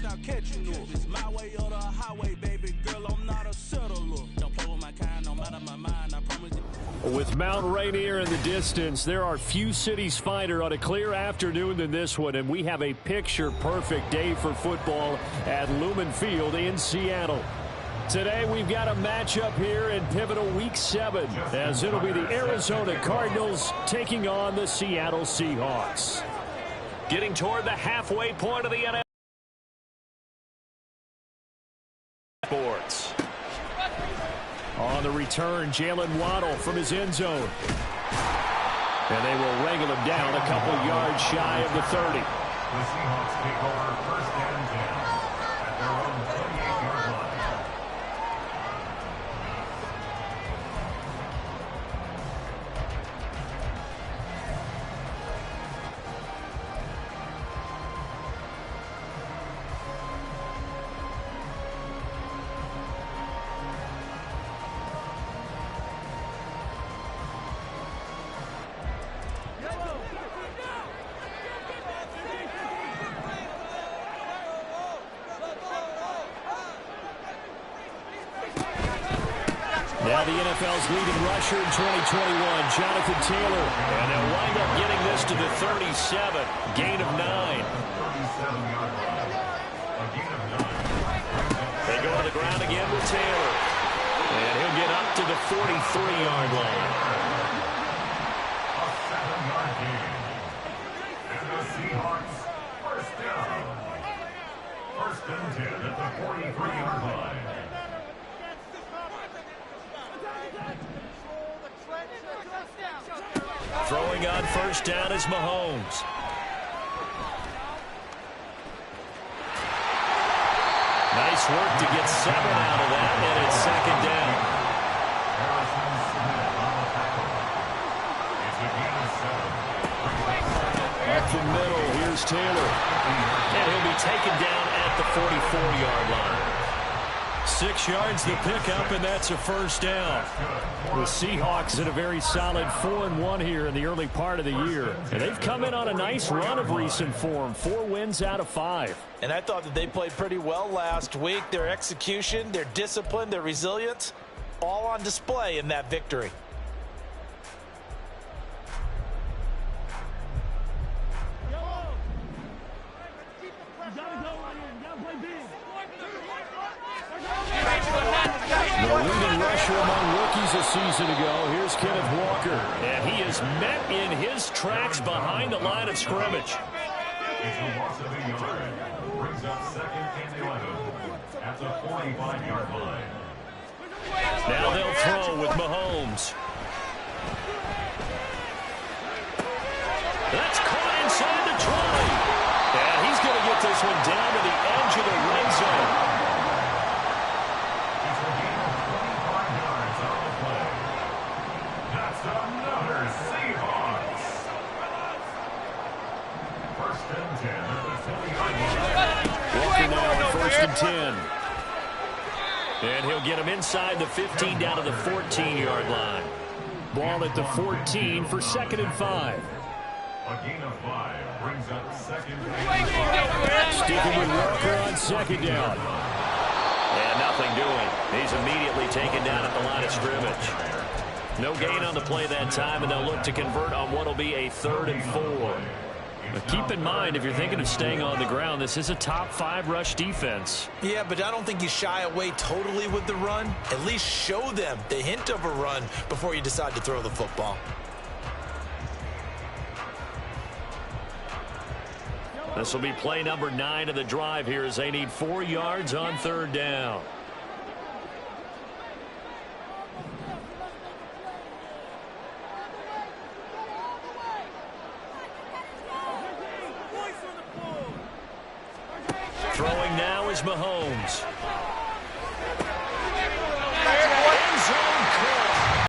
now catching up. It's my way or the highway, baby girl, I'm not a settler. Don't play with my kind, no matter my mind, I promise you. With Mount Rainier in the distance, there are few cities finer on a clear afternoon than this one, and we have a picture-perfect day for football at Lumen Field in Seattle. Today, we've got a matchup here in pivotal Week 7, as it'll be the Arizona Cardinals taking on the Seattle Seahawks. Getting toward the halfway point of the NFL boards. On the return, Jalen Waddle from his end zone. And they will wrangle him down a couple yards shy of the 30. The Seahawks take over first and 10 at their own 28-yard line. Now the NFL's leading rusher in 2021, Jonathan Taylor. And they'll wind up getting this to the 37. Gain of 9. 37-yard line. A gain of 9. They go to the ground again with Taylor. And he'll get up to the 43-yard line. A 7-yard gain. And the Seahawks first down. First and 10 at the 43-yard line. Throwing on first down is Mahomes. Nice work to get 7 out of that, and it's second down. Up the middle, here's Taylor. And he'll be taken down at the 44-yard line. 6 yards the pickup, and that's a first down. The Seahawks in a very solid 4-1 here in the early part of the year. And they've come in on a nice run of recent form. 4 wins out of 5. And I thought that they played pretty well last week. Their execution, their discipline, their resilience, all on display in that victory. The leading rusher among rookies a season ago. Here's Kenneth Walker. And he is met in his tracks behind the line of scrimmage. It's a loss of a yard. Brings up second and 11 at the 45-yard line. Now they'll throw with Mahomes. That's caught inside the 20. And he's going to get this one down to the edge of the red zone. Another Seahawks. First and 10 at the 20-yard line. Walker now on first and 10. And he'll get him inside the 15 down to the 14-yard line. Ball at the 14 for second and 5. A gain of 5 brings up second and 5. Sticking with Walker on second down. And nothing doing. He's immediately taken down at the line of scrimmage. No gain on the play that time, and they'll look to convert on what will be a 3rd and 4. But keep in mind, if you're thinking of staying on the ground, this is a top 5 rush defense. Yeah, but I don't think you shy away totally with the run. At least show them the hint of a run before you decide to throw the football. This will be play number 9 of the drive here as they need 4 yards on 3rd down. Throwing now is Mahomes. End zone call.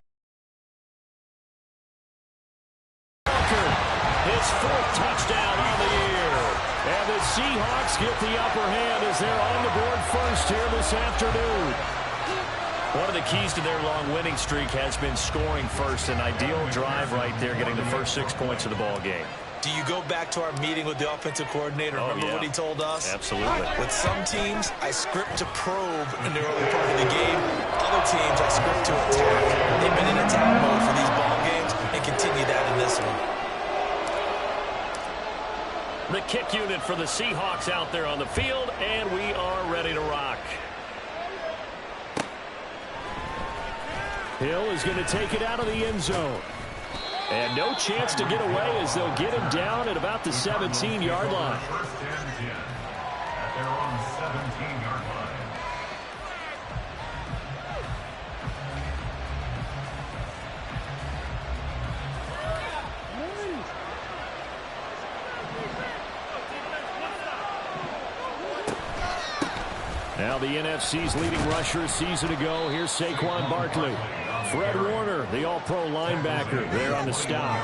His 4th touchdown on the year. And the Seahawks get the upper hand as they're on the board first here this afternoon. One of the keys to their long winning streak has been scoring first. An ideal drive right there, getting the first 6 points of the ball game. Do you go back to our meeting with the offensive coordinator? Remember what he told us? Absolutely. With some teams, I script to probe in the early part of the game. Other teams, I script to attack. They've been in attack mode for these ball games and continue that in this one. The kick unit for the Seahawks out there on the field, and we are ready to rock. Hill is going to take it out of the end zone. And no chance to get away as they'll get him down at about the 17-yard line. First and 10 at their own 17-yard line. Now the NFC's leading rusher a season ago. Here's Saquon Barkley. Fred Warner, the all-pro linebacker, there on the stop.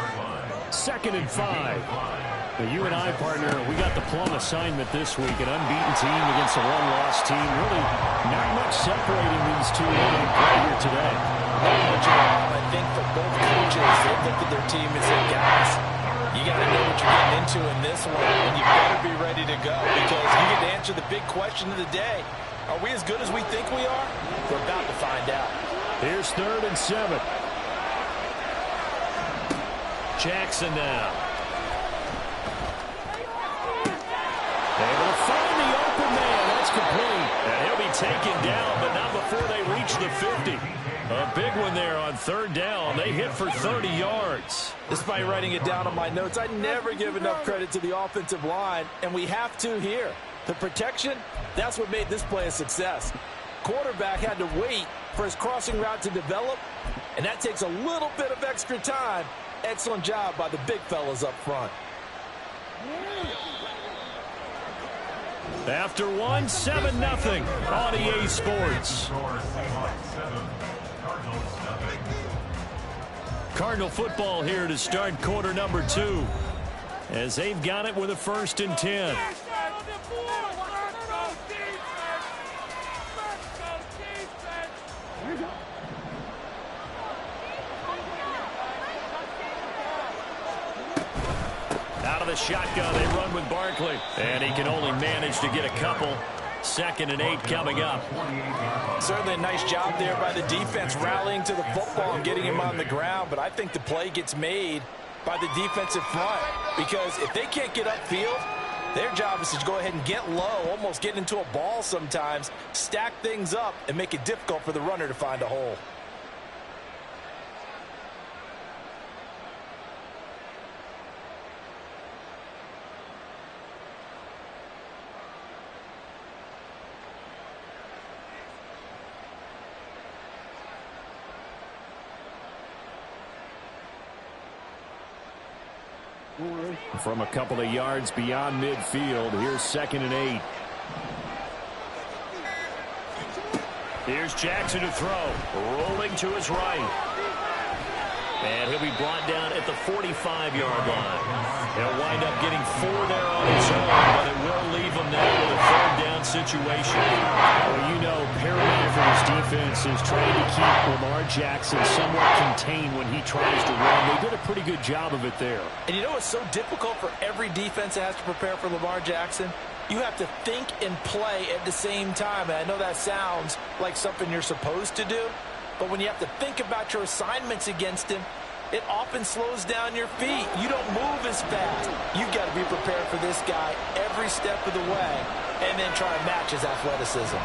2nd and 5. The U&I partner, we got the plum assignment this week. An unbeaten team against a one-loss team. Really not much separating these two right here today. I think for both coaches, they look at their team and say, guys, you got to know what you're getting into in this one, and you better be ready to go because you get to answer the big question of the day. Are we as good as we think we are? We're about to find out. Here's 3rd and 7. Jackson now. Able to find the open man. That's complete. And he'll be taken down, but not before they reach the 50. A big one there on 3rd down. They hit for 30 yards. Despite writing it down on my notes, I never give enough credit to the offensive line, and we have to here. The protection, that's what made this play a success. Quarterback had to wait for his crossing route to develop, and that takes a little bit of extra time. Excellent job by the big fellas up front. After 7-0 on EA Sports. Cardinal football here to start quarter number 2 as they've got it with a 1st and 10. Out of the shotgun, they run with Barkley. And he can only manage to get a couple. 2nd and 8 coming up. Certainly a nice job there by the defense rallying to the football and getting him on the ground. But I think the play gets made by the defensive front because if they can't get upfield, their job is to go ahead and get low, almost get into a ball sometimes, stack things up, and make it difficult for the runner to find a hole. From a couple of yards beyond midfield, here's 2nd and 8. Here's Jackson to throw, rolling to his right. And he'll be brought down at the 45-yard line. He'll wind up getting 4 there on his own, but it will leave him now with a 3rd down situation. Well, you know, paramount for this defense is trying to keep Lamar Jackson somewhat contained when he tries to run. They did a pretty good job of it there. And you know it's so difficult for every defense that has to prepare for Lamar Jackson? You have to think and play at the same time. And I know that sounds like something you're supposed to do, but when you have to think about your assignments against him, it often slows down your feet. You don't move as fast. You've got to be prepared for this guy every step of the way and then try to match his athleticism.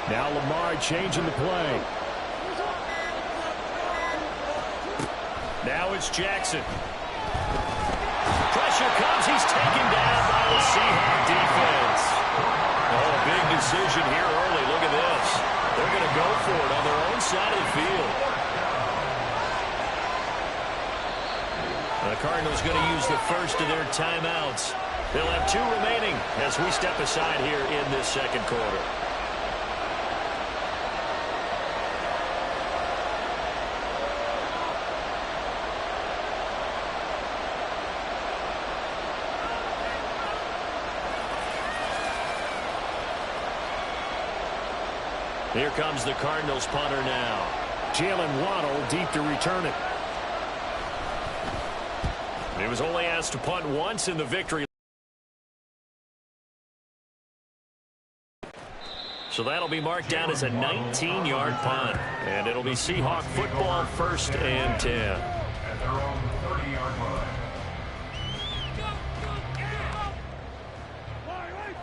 Now Lamar changing the play. Now it's Jackson. Pressure comes. He's taken down by the Seahawks defense. Oh, big decision here early. Look at this. They're going to go for it on their own side of the field. The Cardinals going to use the first of their timeouts. They'll have 2 remaining as we step aside here in this 2nd quarter. Here comes the Cardinals punter now. Jalen Waddle deep to return it. He was only asked to punt once in the victory. So that'll be marked down as a 19-yard punt. And it'll be Seahawk football, 1st and 10. At their own 30-yard line.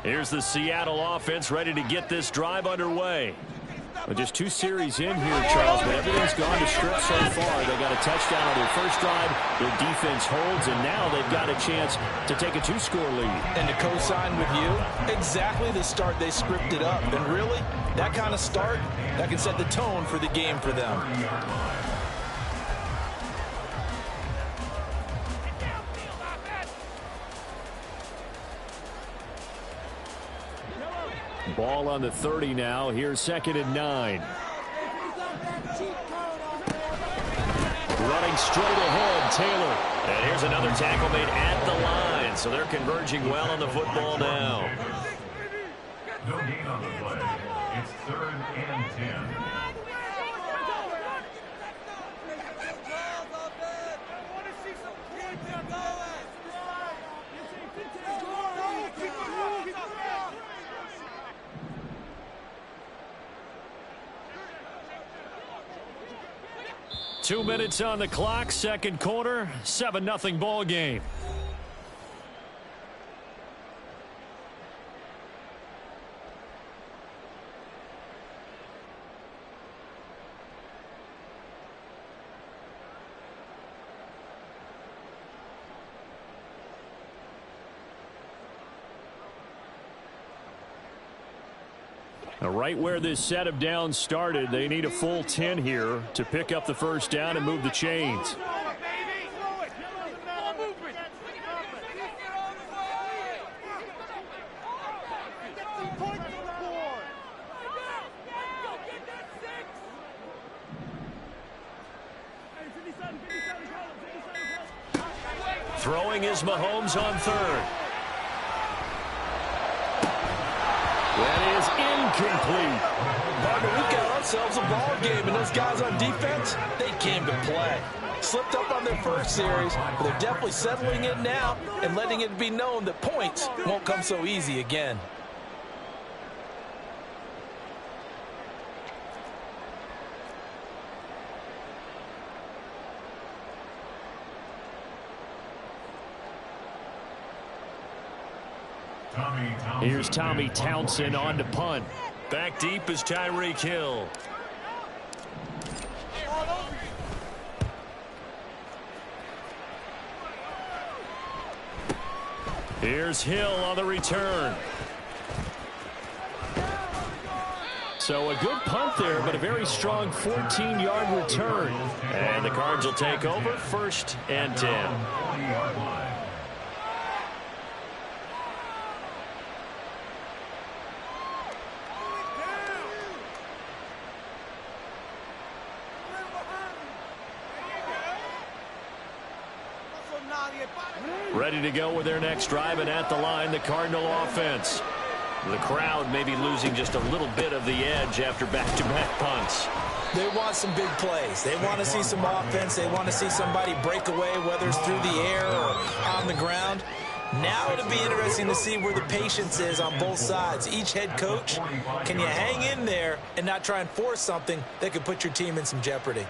Here's the Seattle offense ready to get this drive underway. Well, just 2 series in here, Charles, but everything's gone to script so far. They got a touchdown on their first drive. Their defense holds, and now they've got a chance to take a 2-score lead. And to co-sign with you, exactly the start they scripted up. And really, that kind of start, that can set the tone for the game for them. Ball on the 30 now. Here's 2nd and 9. Running straight ahead, Taylor. And here's another tackle made at the line. So they're converging well on the football now. No gain on the play. It's 3rd and 10. Two minutes on the clock, 2nd quarter, 7-0 ball game. Right where this set of downs started, they need a full 10 here to pick up the 1st down and move the chains. Throwing is Mahomes on 3rd. That is incomplete. Partner, we've got ourselves a ball game, and those guys on defense, they came to play. Slipped up on their first series, but they're definitely settling in now and letting it be known that points won't come so easy again. Here's Tommy Townsend on to punt. Back deep is Tyreek Hill. Here's Hill on the return. So a good punt there, but a very strong 14-yard return. And the Cards will take over, 1st and 10. Ready to go with their next drive, and at the line, the Cardinal offense. The crowd may be losing just a little bit of the edge after back-to-back punts. They want some big plays. They want to see some offense. They want to see somebody break away, whether it's through the air or on the ground. Now it'll be interesting to see where the patience is on both sides. Each head coach, can you hang in there and not try and force something that could put your team in some jeopardy?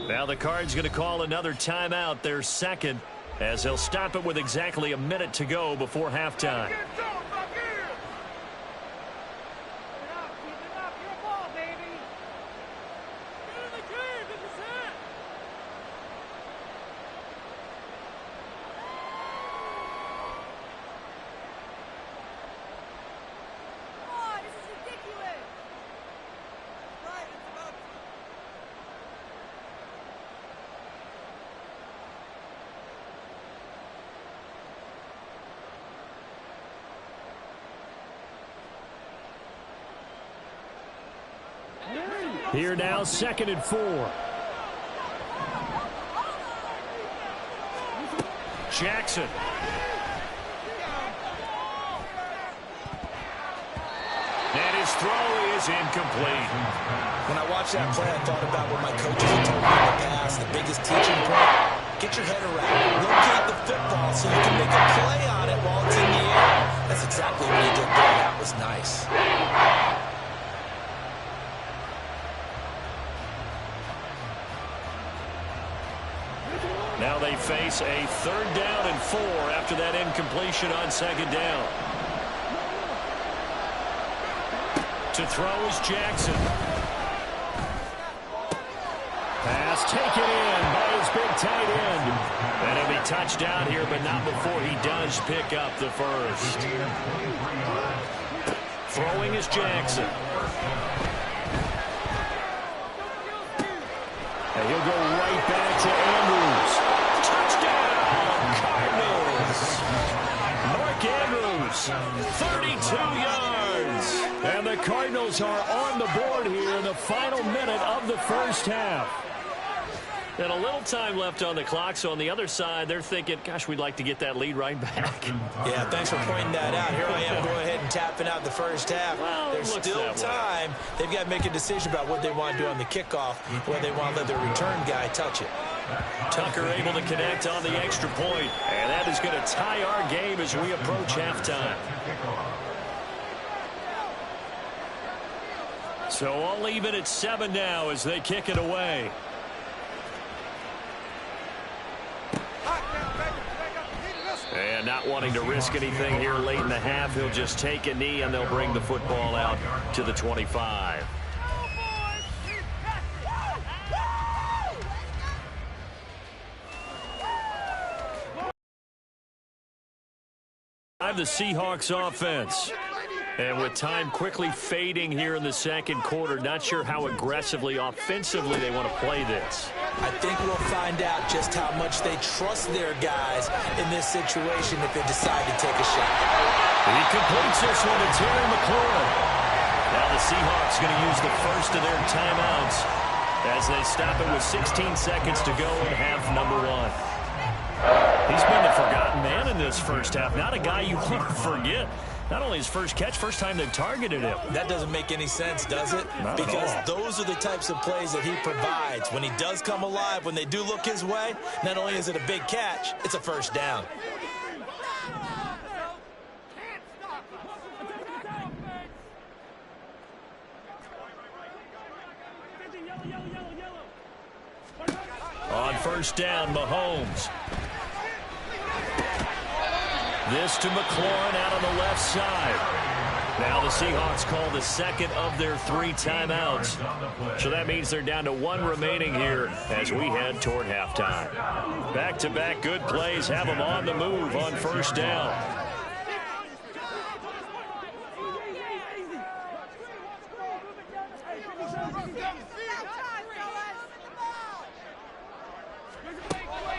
Now the Cards going to call another timeout, their 2nd, as they'll stop it with exactly a minute to go before halftime. Here now, 2nd and 4. Jackson. And his throw is incomplete. When I watched that play, I thought about what my coaches had told me in the past. The biggest teaching point, get your head around. Locate the football so you can make a play on it while it's in the air. That's exactly what he did there. That was nice. Now they face a 3rd down and 4 after that incompletion on 2nd down. To throw is Jackson. Pass taken in by his big tight end. And he'll be touchdown here, but not before he does pick up the first. Throwing is Jackson. And he'll go right back to Andrews. Touchdown, Cardinals. Mark Andrews, 32 yards. And the Cardinals are on the board here in the final minute of the first half. And a little time left on the clock, so on the other side, they're thinking, gosh, we'd like to get that lead right back. Yeah, thanks for pointing that out. Here I am going ahead and tapping out the first half. Well, there's still time. They've got to make a decision about what they want to do on the kickoff, whether they want to let their return guy touch it. Tucker able to connect on the extra point, and that is going to tie our game as we approach halftime. So all even at 7 now as they kick it away. And not wanting to risk anything here late in the half, he'll just take a knee and they'll bring the football out to the 25. The Seahawks offense. And with time quickly fading here in the second quarter, not sure how aggressively, offensively they want to play this. I think we'll find out just how much they trust their guys in this situation if they decide to take a shot. He completes this one to Terry McLaurin. Now the Seahawks going to use the first of their timeouts as they stop it with 16 seconds to go in half number 1. He's been the forgotten man in this first half. Not a guy you want to forget. Not only his first catch, first time they've targeted him. That doesn't make any sense, does it? Because those are the types of plays that he provides. When he does come alive, when they do look his way, not only is it a big catch, it's a first down. On first down, Mahomes. This to McLaurin out on the left side. Now the Seahawks call the second of their 3 timeouts. So that means they're down to 1 remaining here as we head toward halftime. Back-to-back good plays have them on the move on first down.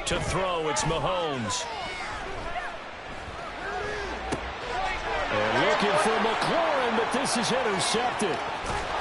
To throw, it's Mahomes. And looking for McLaurin, but this is intercepted.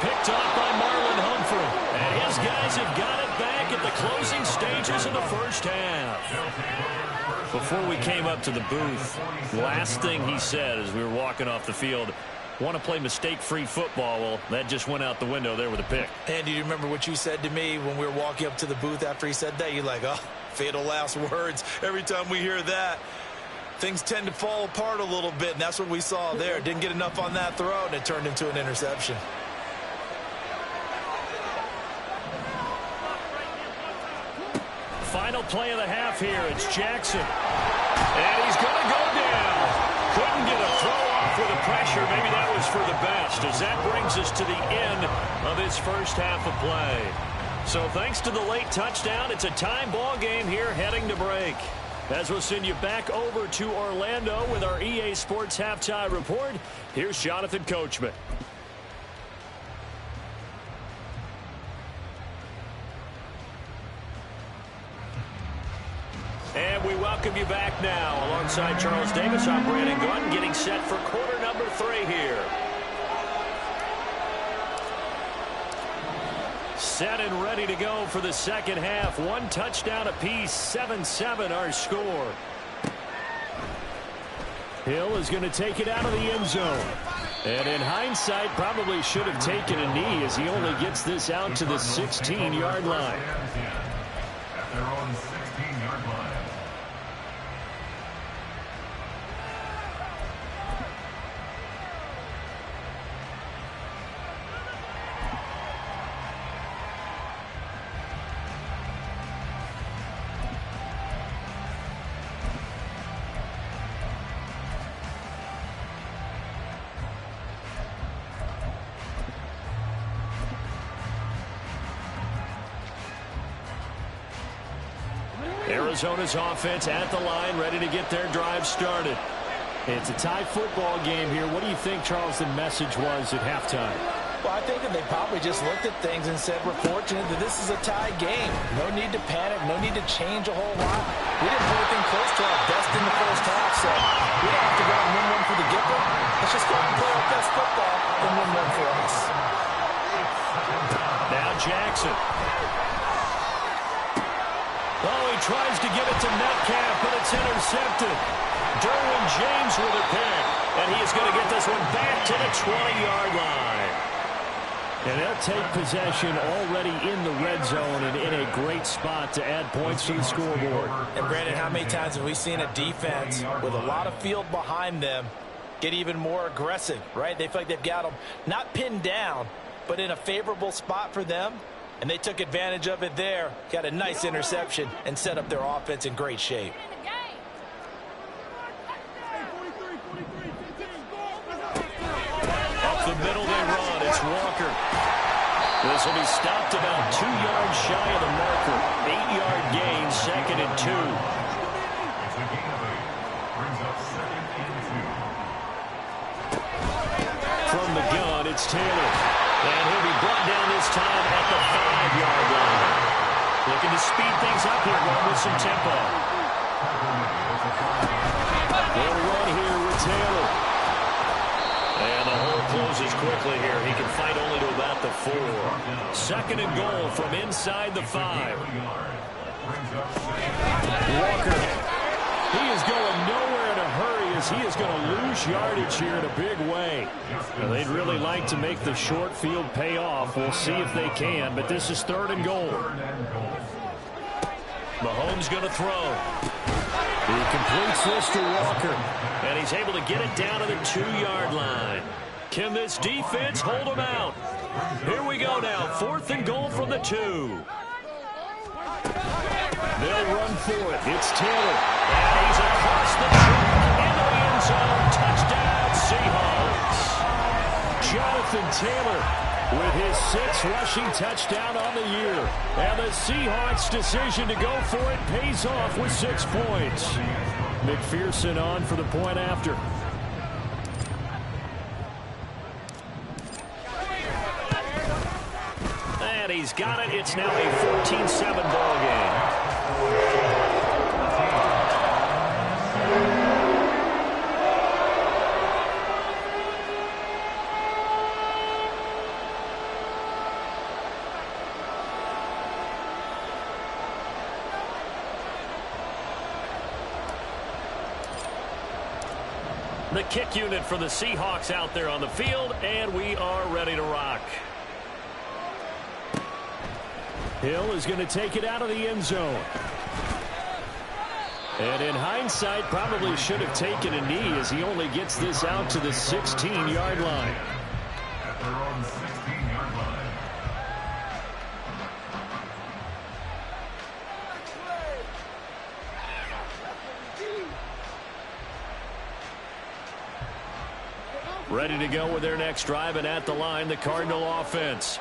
Picked off by Marlon Humphrey. And his guys have got it back at the closing stages of the first half. Before we came up to the booth, last thing he said as we were walking off the field, want to play mistake-free football. Well, that just went out the window there with a pick. And do you remember what you said to me when we were walking up to the booth after he said that? You're like, oh, fatal last words. Every time we hear that, things tend to fall apart a little bit, and that's what we saw there. Didn't get enough on that throw, and it turned into an interception. Final play of the half here. It's Jackson. And he's going to go down. Couldn't get a throw off with the pressure. Maybe that was for the best, as that brings us to the end of his first half of play. So thanks to the late touchdown, it's a tie ball game here heading to break. As we'll send you back over to Orlando with our EA Sports Halftime Report, here's Jonathan Coachman. And we welcome you back now. Alongside Charles Davis, I'm Brandon Gunn, getting set for quarter number 3 here. Set and ready to go for the second half. One touchdown apiece, 7-7 our score. Hill is going to take it out of the end zone. And in hindsight, probably should have taken a knee as he only gets this out to the 16-yard line. At their own 16-yard line. Arizona's offense at the line, ready to get their drive started. It's a tie football game here. What do you think, Charles, the message was at halftime? Well, I think that they probably just looked at things and said, we're fortunate that this is a tie game. No need to panic. No need to change a whole lot. We didn't put anything close to our best in the first half, so we don't have to go and win one for the Gipper. Let's just go and play our best football and win one for us. Now Jackson. Oh, he tries to give it to Metcalf, but it's intercepted. Derwin James with a pick, and he is going to get this one back to the 20-yard line. And they'll take possession already in the red zone and in a great spot to add points to the scoreboard. And Brandon, how many times have we seen a defense with a lot of field behind them get even more aggressive, right? They feel like they've got them not pinned down, but in a favorable spot for them. And they took advantage of it there. Got a nice interception and set up their offense in great shape. Up the middle they run. It's Walker. This will be stopped about 2 yards shy of the marker. 8-yard gain, 2nd and 2. It's a gain of 8. Brings up 2nd and 2. From the gun, it's Taylor. And he'll be brought down this time at the 5-yard line. Looking to speed things up here, going with some tempo. They'll run here with Taylor. And the hole closes quickly here. He can fight only to about the 4. 2nd and goal from inside the 5. Walker. He is going nowhere in a hurry as he is going to lose yardage here in a big way. Now, they'd really like to make the short field pay off. We'll see if they can, but this is 3rd and goal. Mahomes going to throw. He completes this to Walker, and he's able to get it down to the 2-yard line. Can this defense hold him out? Here we go now, 4th and goal from the 2. They'll run for it. It's Taylor. And he's across the track into the end zone. Touchdown, Seahawks. Jonathan Taylor with his 6th rushing touchdown on the year. And the Seahawks' decision to go for it pays off with 6 points. McPherson on for the point after. And he's got it. It's now a 14-7 ball game. The kick unit for the Seahawks out there on the field, and we are ready to rock. Hill is going to take it out of the end zone. And in hindsight, probably should have taken a knee as he only gets this out to the 16-yard line. At their own 16-yard line. Ready to go with their next drive, and at the line, the Cardinal offense.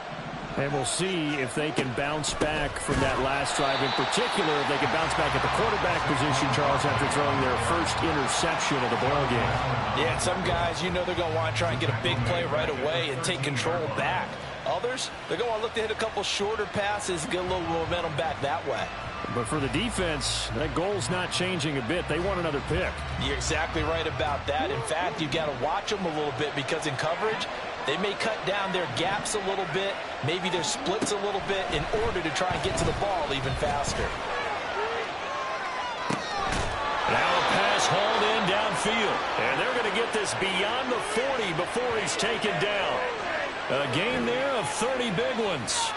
And we'll see if they can bounce back from that last drive. In particular, if they can bounce back at the quarterback position, Charles, after throwing their first interception of the ballgame. Yeah, some guys, you know they're going to want to try and get a big play right away and take control back. Others, they're going to want to look to hit a couple shorter passes, get a little momentum back that way. But for the defense, that goal's not changing a bit. They want another pick. You're exactly right about that. In fact, you've got to watch them a little bit because in coverage, They may cut down their gaps a little bit, maybe their splits a little bit in order to try and get to the ball even faster. Now a pass hauled in downfield. And they're going to get this beyond the 40 before he's taken down. A gain there of 30 big ones.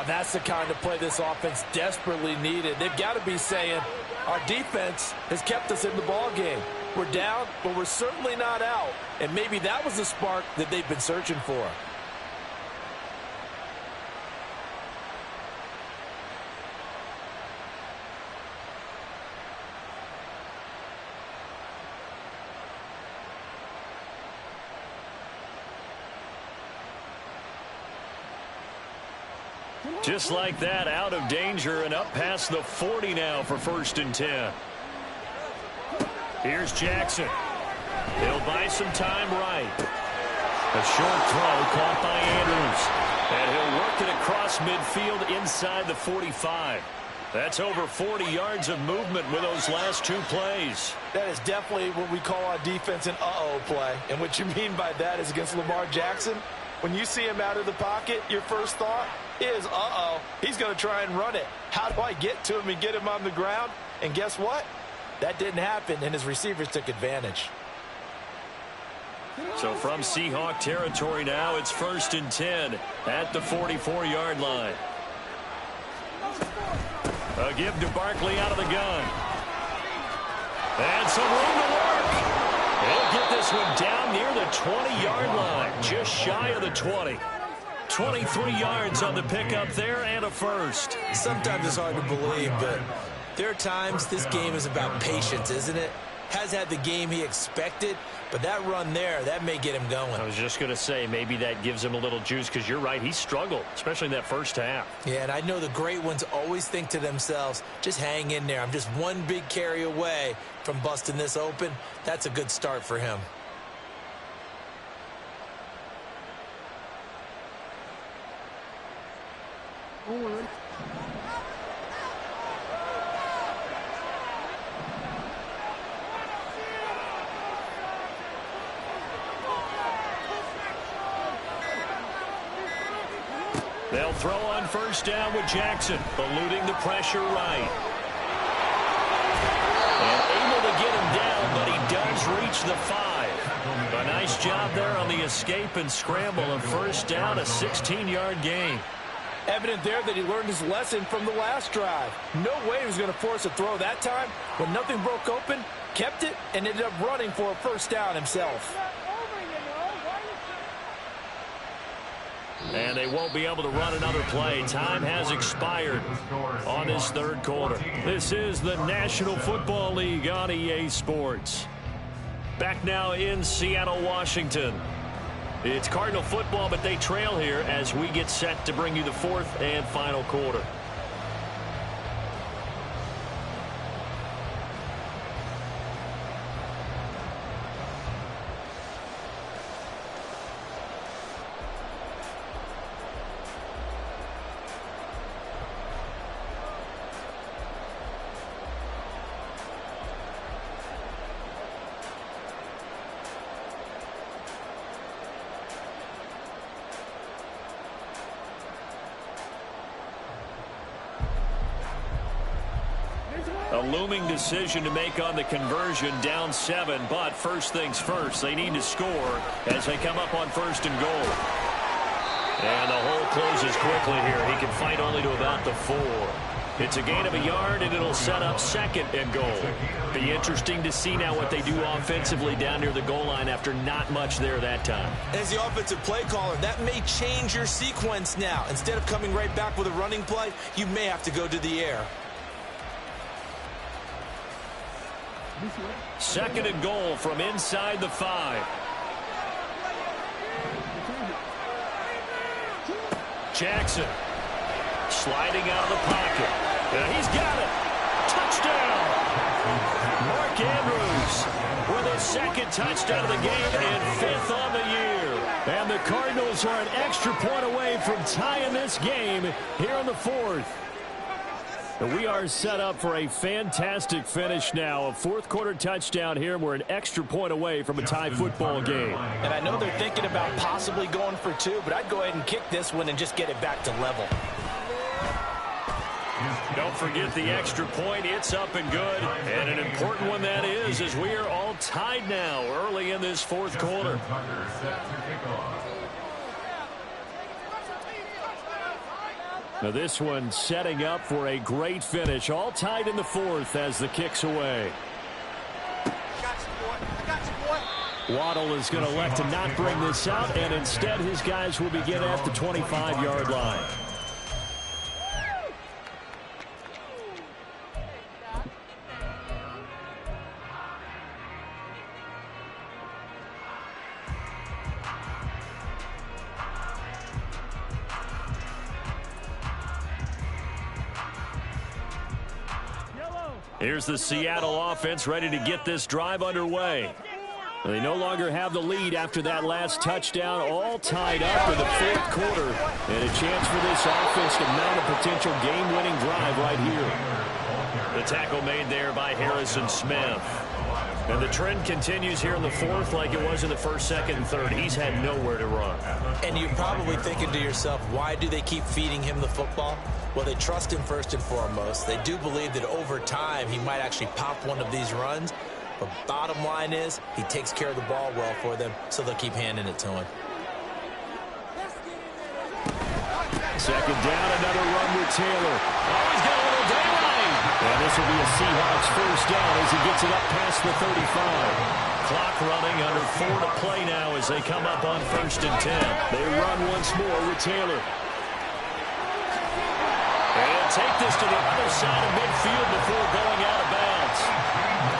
That's the kind of play this offense desperately needed. They've got to be saying, our defense has kept us in the ball game. We're down, but we're certainly not out. And maybe that was the spark that they've been searching for. Just like that, out of danger and up past the 40 now for 1st and 10. Here's Jackson. He'll buy some time right. A short throw caught by Andrews. And he'll work it across midfield inside the 45. That's over 40 yards of movement with those last 2 plays. That is definitely what we call on defense an uh-oh play. And what you mean by that is against Lamar Jackson, when you see him out of the pocket, your first thought is, uh-oh, he's going to try and run it. How do I get to him and get him on the ground? And guess what? That didn't happen, and his receivers took advantage. So from Seahawk territory now, it's 1st and 10 at the 44-yard line. A give to Barkley out of the gun. And some room to work. He'll get this one down near the 20-yard line, just shy of the 20. 23 yards on the pickup there and a first. Sometimes it's hard to believe, but there are times this game is about patience, isn't it? Has had the game he expected, but that run there, that may get him going. I was just going to say, maybe that gives him a little juice, because you're right, he struggled, especially in that first half. Yeah, and I know the great ones always think to themselves, just hang in there. I'm just one big carry away from busting this open. That's a good start for him. They'll throw on 1st down with Jackson, eluding the pressure right. And able to get him down, but he does reach the 5. A nice job there on the escape and scramble of 1st down, a 16-yard gain. Evident there that he learned his lesson from the last drive. No way he was going to force a throw that time. When nothing broke open, kept it, and ended up running for a 1st down himself. And they won't be able to run another play. Time has expired on this 3rd quarter. This is the National Football League on EA Sports. Back now in Seattle, Washington. It's Cardinal football, but they trail here as we get set to bring you the 4th and final quarter. A looming decision to make on the conversion, down 7, but first things first, they need to score as they come up on 1st and goal. And the hole closes quickly here. He can fight only to about the 4. It's a gain of a yard, and it'll set up 2nd and goal. Be interesting to see now what they do offensively down near the goal line after not much there that time. As the offensive play caller, that may change your sequence now. Instead of coming right back with a running play, you may have to go to the air. 2nd and goal from inside the 5. Jackson sliding out of the pocket. And he's got it. Touchdown. Mark Andrews with his 2nd touchdown of the game and 5th on the year. And the Cardinals are an extra point away from tying this game here in the 4th. We are set up for a fantastic finish now. A fourth-quarter touchdown here. We're an extra point away from a tie football game. And I know they're thinking about possibly going for two, but I'd go ahead and kick this one and just get it back to level. Don't forget the extra point. It's up and good. And an important one that is, as we are all tied now early in this fourth quarter. Now this one setting up for a great finish. All tied in the fourth as the kick's away. Waddle is going to elect to not bring this out, and instead his guys will begin at the 25-yard line. Here's the Seattle offense ready to get this drive underway. They no longer have the lead after that last touchdown, all tied up in the fourth quarter. And a chance for this offense to mount a potential game-winning drive right here. The tackle made there by Harrison Smith. And the trend continues here in the fourth like it was in the first, second, and third. He's had nowhere to run. And you're probably thinking to yourself, why do they keep feeding him the football? Well, they trust him first and foremost. They do believe that over time he might actually pop one of these runs. But bottom line is he takes care of the ball well for them, so they'll keep handing it to him. Second down, another run with Taylor. Oh, he's got a little daylight. And this will be a Seahawks first down as he gets it up past the 35. Clock running, under 4 to play now as they come up on 1st and 10. They run once more with Taylor. And he'll take this to the other side of midfield before going out of bounds.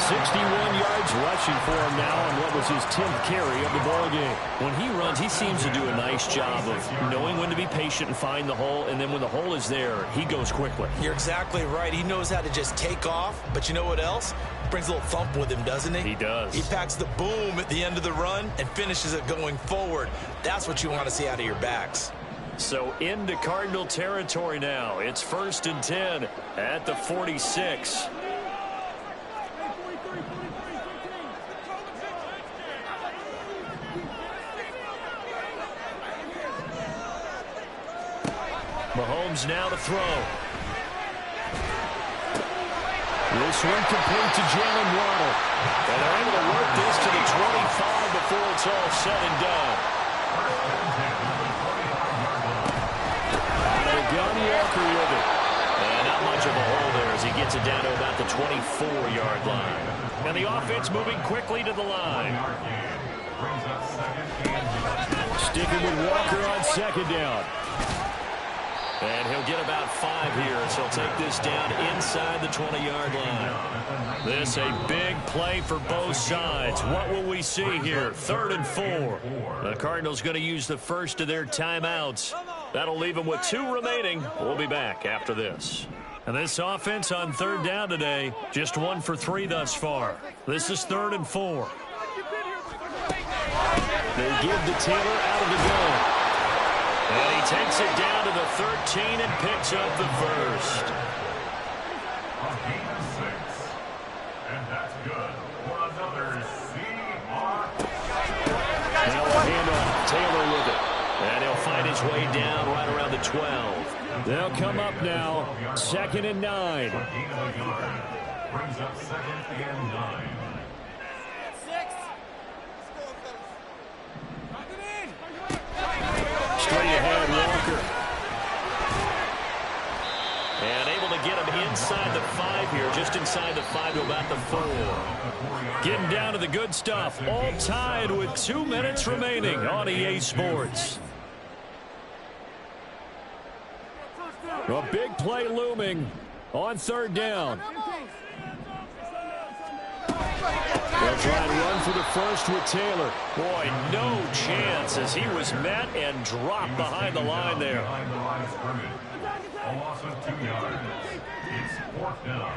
61 yards rushing for him now on what was his 10th carry of the ball game. When he runs, he seems to do a nice job of knowing when to be patient and find the hole, and then when the hole is there, he goes quickly. You're exactly right. He knows how to just take off, but you know what else? Brings a little thump with him, doesn't he? He does. He packs the boom at the end of the run and finishes it going forward. That's what you want to see out of your backs. So into Cardinal territory now. It's 1st and 10 at the 46. Mahomes now to throw. This one complete to Jalen Waddle. And they're able to work this to the 25 before it's all said and done. Out of the gun, Walker with it. And not much of a hole there as he gets it down to about the 24-yard line. And the offense moving quickly to the line. Sticking with Walker on second down. And he'll get about 5 here as he'll take this down inside the 20-yard line. This a big play for both sides. What will we see here? 3rd and 4. The Cardinals going to use the first of their timeouts. That'll leave them with 2 remaining. We'll be back after this. And this offense on 3rd down today, just 1 for 3 thus far. This is 3rd and 4. They give to Taylor out of the gun. And he takes it down to the 13 and picks up the first. And that's good for another Seahawks. Now a handoff. Taylor with it. And he'll find his way down right around the 12. They'll come up now. 2nd and 9. Brings up 2nd and 9. Straight ahead, Walker. And able to get him inside the 5 here, just inside the 5 to about the 4. Getting down to the good stuff. All tied with 2 minutes remaining on EA Sports. A big play looming on 3rd down. They'll try and run for the first with Taylor. Boy, no chance as he was met and dropped behind the line there. Behind the line of scrimmage. A loss of 2 yards. It's 4th down.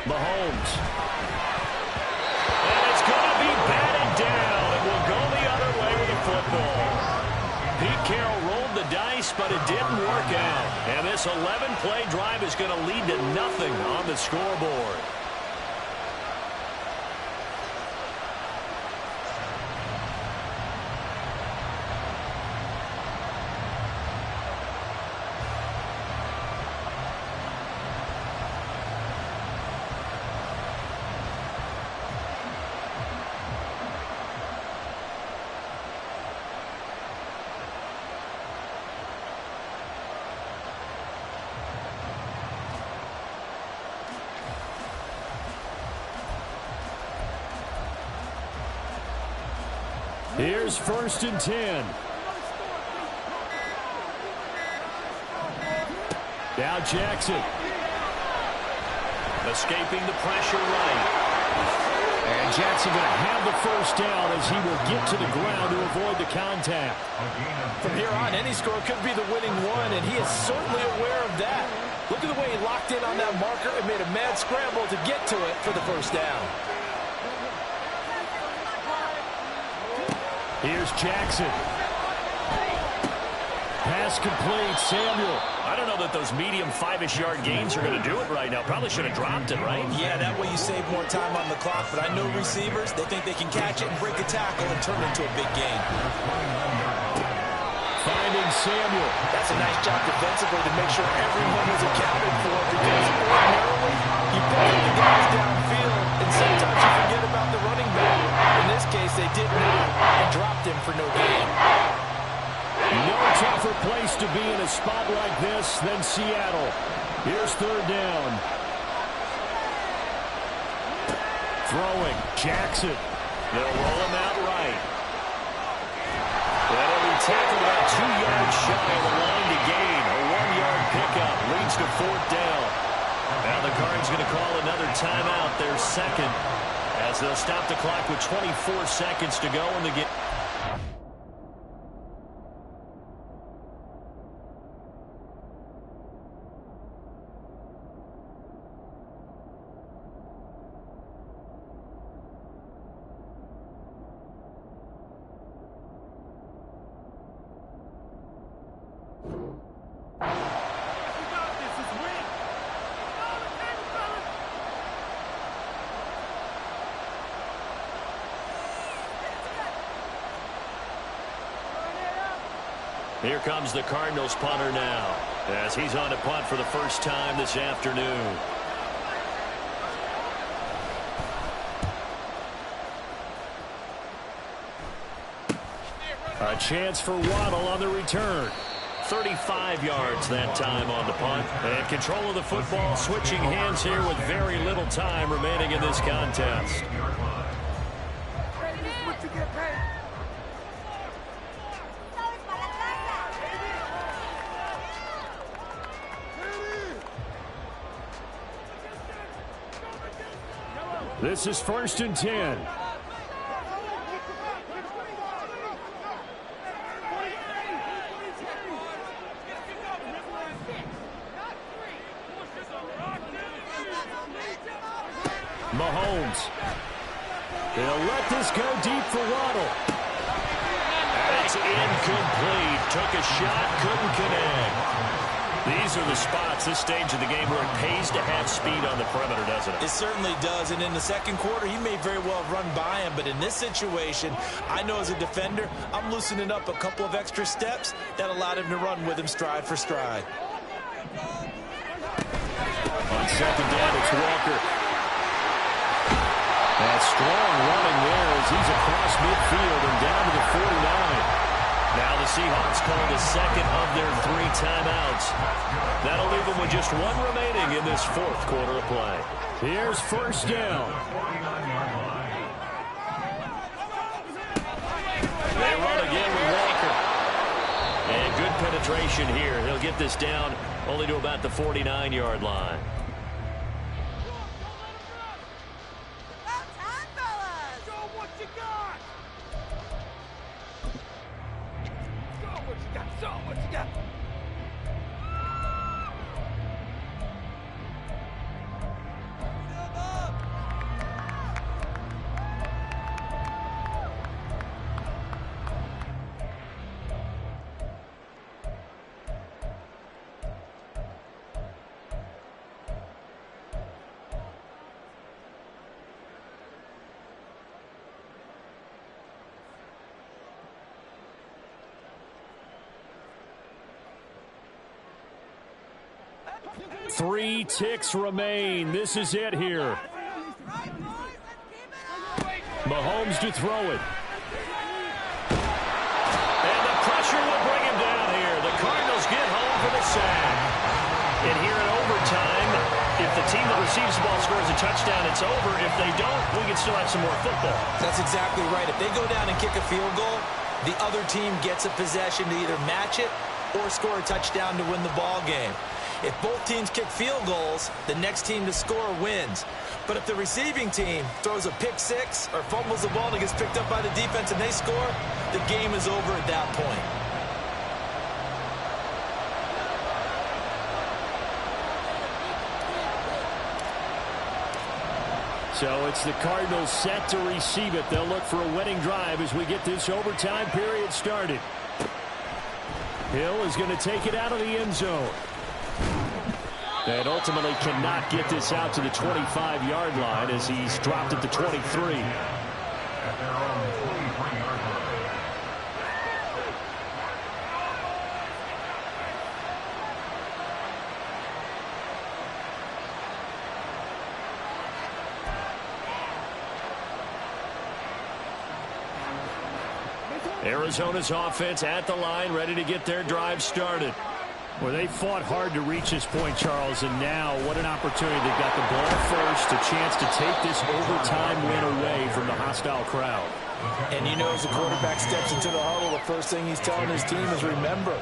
Mahomes. And it's didn't work out. And this 11-play drive is going to lead to nothing on the scoreboard. Here's 1st and 10. Now Jackson. Escaping the pressure right. And Jackson going to have the first down as he will get to the ground to avoid the contact. From here on, any score could be the winning one, and he is certainly aware of that. Look at the way he locked in on that marker and made a mad scramble to get to it for the first down. Here's Jackson. Pass complete, Samuel. I don't know that those medium 5-ish yard gains are going to do it right now. Probably should have dropped it, right? Yeah, that way you save more time on the clock. But I know receivers, they think they can catch it and break a tackle and turn it into a big gain. Finding Samuel. That's a nice job defensively to make sure everyone is accounted for, because ordinarily you pick up the guys downfield and sometimes you forget about the running back. In this case, they did not and dropped him for no gain. No tougher place to be in a spot like this than Seattle. Here's 3rd down. Throwing, Jackson. They'll roll him out right. That'll be tackled about 2 yards shy of the line to gain. A 1-yard pickup leads to 4th down. Now the Cards going to call another timeout, their second, as they'll stop the clock with 24 seconds to go in the game. Here comes the Cardinals punter now, as he's on to punt for the first time this afternoon. A chance for Waddle on the return. 35 yards that time on the punt. And control of the football switching hands here with very little time remaining in this contest. This is 1st and 10. Mahomes. They'll let this go deep for Waddle. And it's incomplete. Took a shot, couldn't connect. These are the spots, this stage of the game, where it pays to have speed on the perimeter, doesn't it? It certainly does, and in the second quarter, he may very well have run by him, but in this situation, I know as a defender, I'm loosening up a couple of extra steps that allowed him to run with him stride for stride. On 2nd down, it's Walker. That strong running there as he's across midfield and down to the 49. Now the Seahawks call the second of their 3 timeouts. That'll leave them with just 1 remaining in this 4th quarter of play. Here's 1st down. They run again with Walker. And good penetration here. He'll get this down only to about the 49-yard line. 3 ticks remain. This is it here. Mahomes to throw it. And the pressure will bring him down here. The Cardinals get home for the sack. And here in overtime, if the team that receives the ball scores a touchdown, it's over. If they don't, we can still have some more football. That's exactly right. If they go down and kick a field goal, the other team gets a possession to either match it or score a touchdown to win the ball game. If both teams kick field goals, the next team to score wins. But if the receiving team throws a pick six or fumbles the ball and it gets picked up by the defense and they score, the game is over at that point. So it's the Cardinals set to receive it. They'll look for a winning drive as we get this overtime period started. Hill is going to take it out of the end zone. And ultimately cannot get this out to the 25-yard line as he's dropped at the 23. At their own 23-yard line. Arizona's offense at the line, ready to get their drive started. Well, they fought hard to reach this point, Charles, and now what an opportunity. They've got the ball first, a chance to take this overtime win away from the hostile crowd. And you know, as the quarterback steps into the huddle, the first thing he's telling his team is, remember,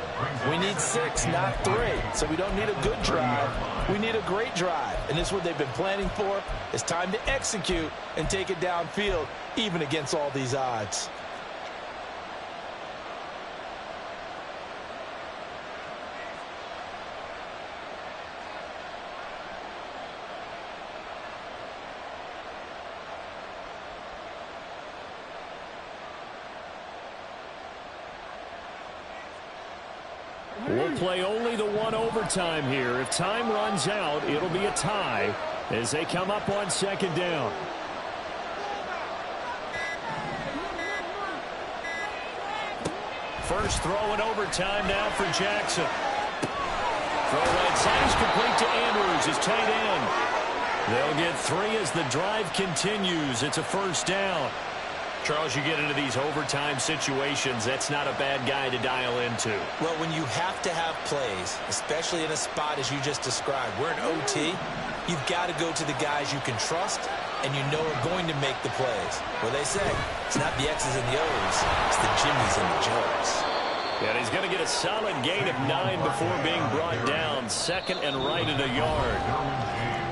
we need 6, not 3. So we don't need a good drive. We need a great drive. And this is what they've been planning for. It's time to execute and take it downfield, even against all these odds. We'll play only the one overtime here. If time runs out, it'll be a tie as they come up on second down. First throw in overtime now for Jackson. Throw right side is complete to Andrews, his tight end. They'll get 3 as the drive continues. It's a first down. Charles, you get into these overtime situations, that's not a bad guy to dial into. Well, when you have to have plays, especially in a spot as you just described, we're in OT, you've got to go to the guys you can trust and you know are going to make the plays. Well, they say, it's not the X's and the O's, it's the Jimmys and the Joes. And he's going to get a solid gain of 9 before being brought down. Second and right at a yard.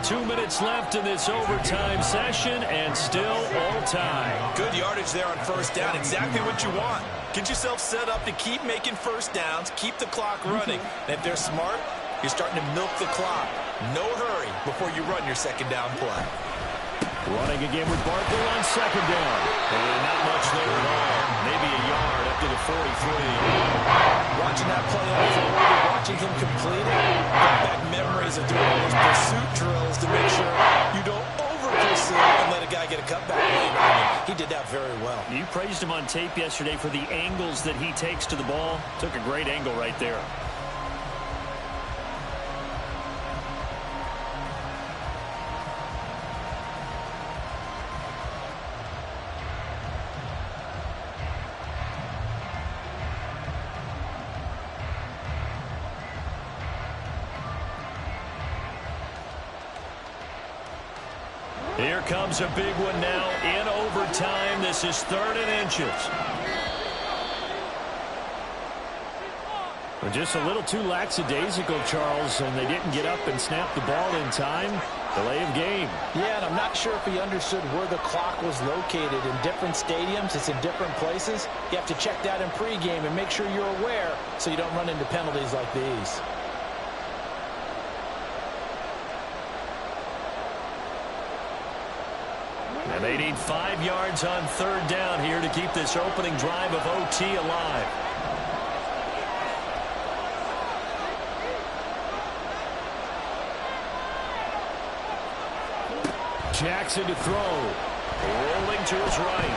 2 minutes left in this overtime session, and still all time. Good yardage there on first down. Exactly what you want. Get yourself set up to keep making first downs, keep the clock running. And if they're smart, you're starting to milk the clock. No hurry before you run your second down play. Running again with Barkley on second down. And not much there at all. Maybe a yard up to the 43. Watching that play unfold, watching him complete it, brought back memories of doing all those pursuit drills to make sure you don't over-pursue and let a guy get a cutback later. He did that very well. You praised him on tape yesterday for the angles that he takes to the ball. Took a great angle right there. Here comes a big one now in overtime. This is 3rd and inches. Well, just a little too lackadaisical, Charles, and they didn't get up and snap the ball in time. Delay of game. Yeah, and I'm not sure if he understood where the clock was located. In different stadiums, it's in different places. You have to check that in pregame and make sure you're aware so you don't run into penalties like these. And they need 5 yards on 3rd down here to keep this opening drive of OT alive. Jackson to throw. Rolling to his right.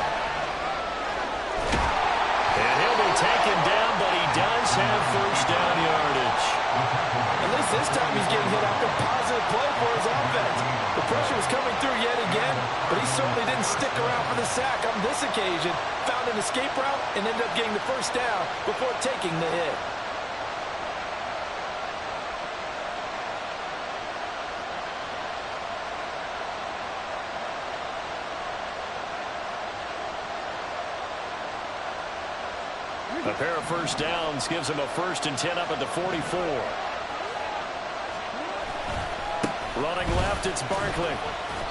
And he'll be taken down, but he does have first down yardage. At least this time he's getting hit after stick around for the sack on this occasion. Found an escape route and ended up getting the first down before taking the hit. A pair of first downs gives him a 1st and 10 up at the 44. Running left, it's Barkley.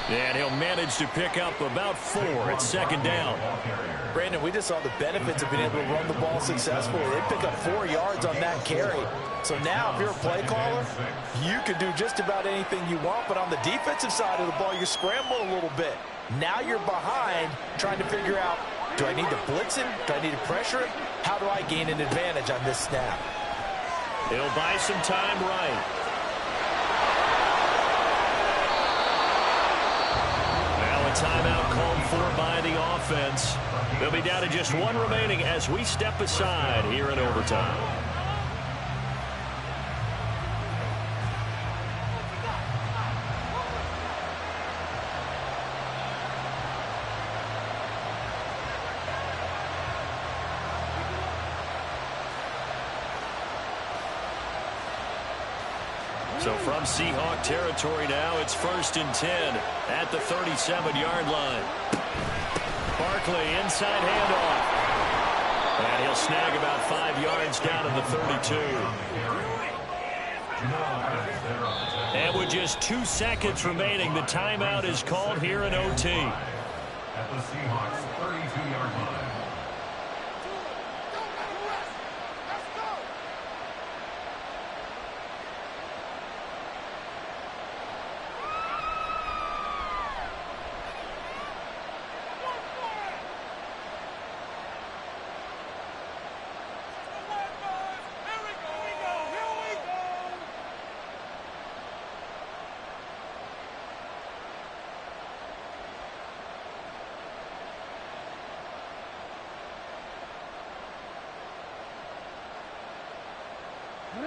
And he'll manage to pick up about 4 at 2nd down. Brandon, we just saw the benefits of being able to run the ball successfully. They pick up 4 yards on that carry. So now if you're a play caller, you can do just about anything you want. But on the defensive side of the ball, you scramble a little bit. Now you're behind trying to figure out, do I need to blitz him? Do I need to pressure him? How do I gain an advantage on this snap? He'll buy some time right. Now a timeout called for by the offense. They'll be down to just 1 remaining as we step aside here in overtime. So from Seahawk territory now, it's 1st and 10 at the 37-yard line. Barkley inside handoff. And he'll snag about 5 yards down at the 32. And with just 2 seconds remaining, the timeout is called here in OT. At the Seahawks 32-yard line.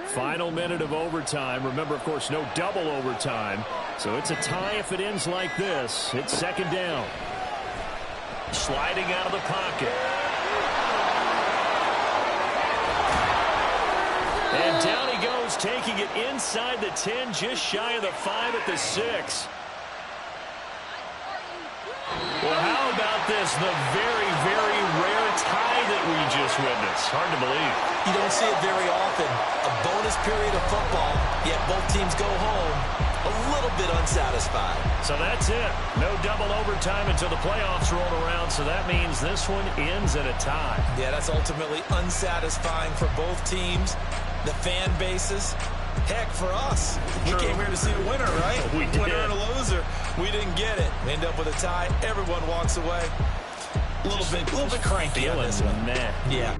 Final minute of overtime. Remember, of course, no double overtime. So it's a tie if it ends like this. It's 2nd down. Sliding out of the pocket. And down he goes, taking it inside the 10, just shy of the 5 at the 6. Well, how about this? The very, very rare tie that we just witnessed. Hard to believe. You don't see it very often. A bonus period of football, yet both teams go home a little bit unsatisfied. So that's it. No double overtime until the playoffs roll around, so that means this one ends in a tie. Yeah, that's ultimately unsatisfying for both teams, the fan bases. Heck, for us, we came here to see a winner, right? We did. Winner and a loser. We didn't get it. We end up with a tie. Everyone walks away a little bit cranky on this one. Man. Yeah.